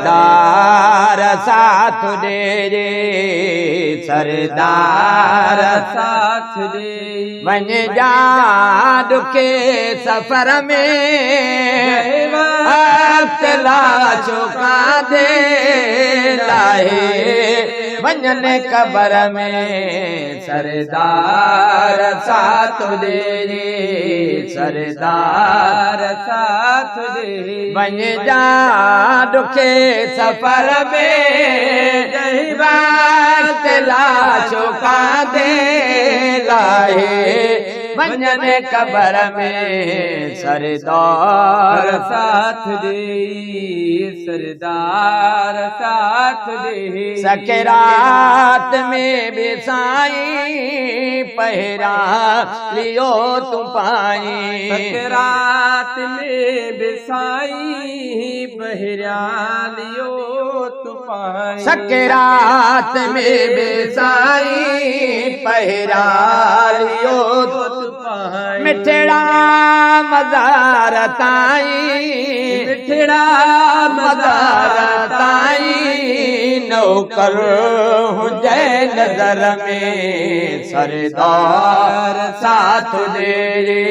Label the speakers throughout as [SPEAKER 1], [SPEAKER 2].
[SPEAKER 1] सरदार साथ दे रे सरदार
[SPEAKER 2] साथ दे
[SPEAKER 1] वञ जा ॾुखे सफ़र में अब्तला चुका दे लाहे वञनि कबर में सरदार साथ दे रे सरदार
[SPEAKER 2] साथ दे
[SPEAKER 1] वञ जा ॾुखे सफ़र में अब्तला चुका दे लाहे वञनि कबर में सरदार
[SPEAKER 2] साथ दे सरदार साथ दे
[SPEAKER 1] सकरात में भी साईं पहरा लियो तू पाई
[SPEAKER 2] सकरात में भी साईं पहरा लियो तू पाई
[SPEAKER 1] सकरात में भी साईं पहरा लियो तू पाई मिठड़ा मज़ार ताईं
[SPEAKER 2] मिठड़ा
[SPEAKER 1] मज़ार ताईं नौकर हुजे नज़र में सरदार साथ दे रे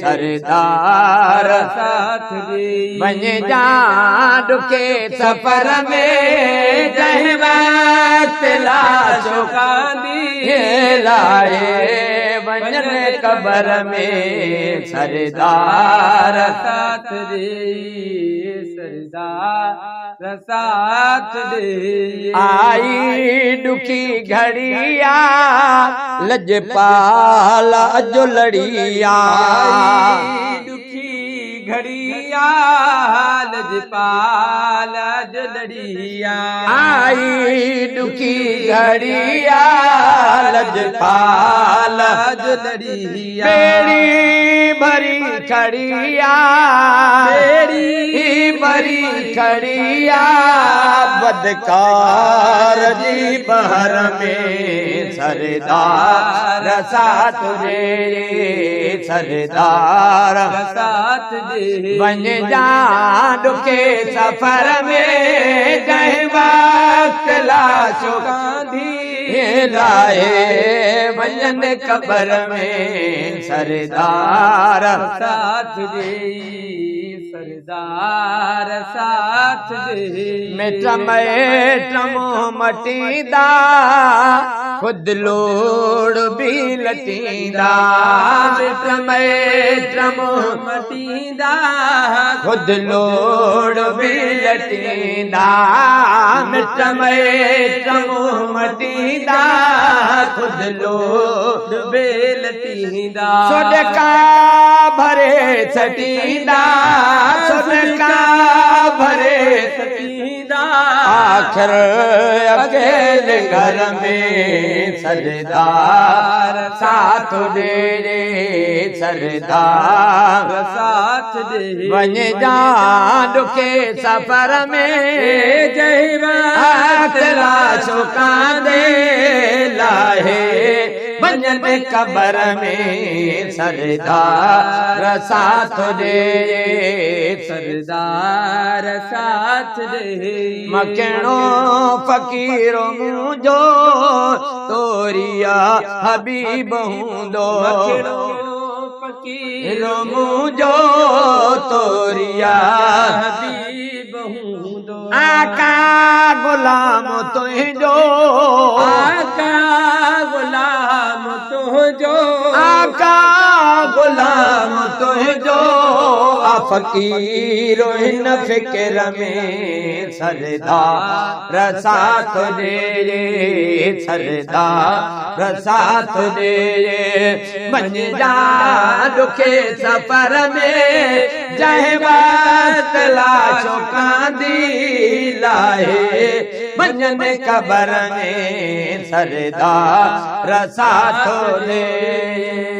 [SPEAKER 1] सरदार
[SPEAKER 2] साथ दे
[SPEAKER 1] वञ जा ॾुखे सफ़र में जंहिं वक़्त लाशो कांदी लाहे वञनि कबर में सरदार
[SPEAKER 2] साथ दे सरदार साथ दे
[SPEAKER 1] आई ॾुखी घड़िया लजपाल अजो लड़िया
[SPEAKER 2] दुखी घड़िया लजपाल अजो लड़िया
[SPEAKER 1] आई ॾुखी घड़िया लजपाल
[SPEAKER 2] अजो लड़िया
[SPEAKER 1] बेड़ी भरी खड़िया
[SPEAKER 2] बेड़ी
[SPEAKER 1] भरी खड़िया बदकार जी बहर में सरदार साथ दे सरदार
[SPEAKER 2] साथ दे
[SPEAKER 1] वञ जा ॾुखे सफ़र में जंहिं वक़्त लाशो कांधी लाहे वञनि कबर में सरदार
[SPEAKER 2] साथ दे सरदार साथ दे
[SPEAKER 1] मिट मोह मटींदा खुद लोड़ भी लटींदा मिट मोह
[SPEAKER 2] मटींदा
[SPEAKER 1] खुद लोड़ भी लटींदा मिट मोह मटींदा खुद लोड़
[SPEAKER 2] बे लटींदा
[SPEAKER 1] सोडका भरे सटींदा सोडका भरे
[SPEAKER 2] सटींदा
[SPEAKER 1] आखिर अकेले घर में सरदार साथ दे रे सरदार
[SPEAKER 2] साथ दे
[SPEAKER 1] वञ जा ॾुखे सफ़र में जंहिं वक़्त लाशो कांदे लाहे वञनि कबर में सरदार साथ दे
[SPEAKER 2] सरदार साथ दे
[SPEAKER 1] मखणो फ़कीरो मुंहिंजो तोरिया हबीब हूंदो
[SPEAKER 2] फकीरो
[SPEAKER 1] मुंहिंजो तोरिया
[SPEAKER 2] हबीब हूंदो
[SPEAKER 1] आका गुलाम तुंहिंजो
[SPEAKER 2] आका गुलाम तुंहिंजो
[SPEAKER 1] आका गुलाम तुंहिंजो फ़कीरो हिन फ़िक्र में सरदार साथ दे सरदार साथ दे वञ जा ॾुखे सफ़र में जंहिं वक़्त लाशो कांदी लाहे वञनि कबर में सरदार साथ दे